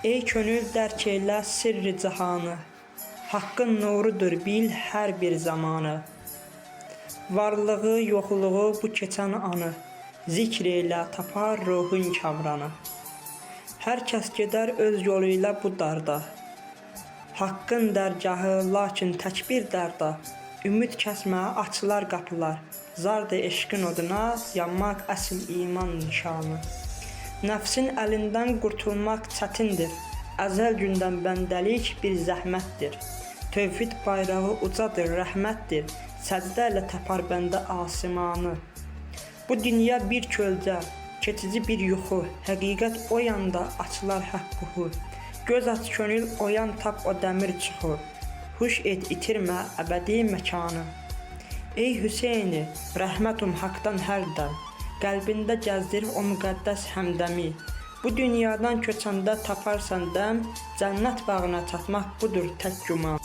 Ey könül dərk eylə sirri cihanı, Haqqın nurudur bil hər bir zamanı. Varlığı, yoxluğu bu keçən anı, Zikr eylə tapar ruhun kamranı. Hər kəs gedər öz yolu ilə bu darda, Haqqın dərgahı lakin tək bir dərda. Ümid kəsmə açılar qapılar, Zardır eşqin oduna yanmaq əsl iman nişanı. Nəfsin əlindən qurtulmaq çətindir, Əzəl gündən bəndəlik bir zəhmətdir. Tövhid bayrağı ucadır, rəhmətdir, Səcdə ilə təpar bəndə asimanı. Bu dünya bir kölcə, keçici bir yuxu, Həqiqət o yanda açılar həqquhu. Göz aç könül oyan tap o dəmir çuxu, Huş et itirmə əbədi məkanı. Ey Hüseyni, rəhmətum haqdan hər dəm, Qəlbində gəzdir o müqəddəs həmdəmi. Bu dünyadan köçəndə taparsan dəm, Cənnət bağına çatmaq budur tək güman.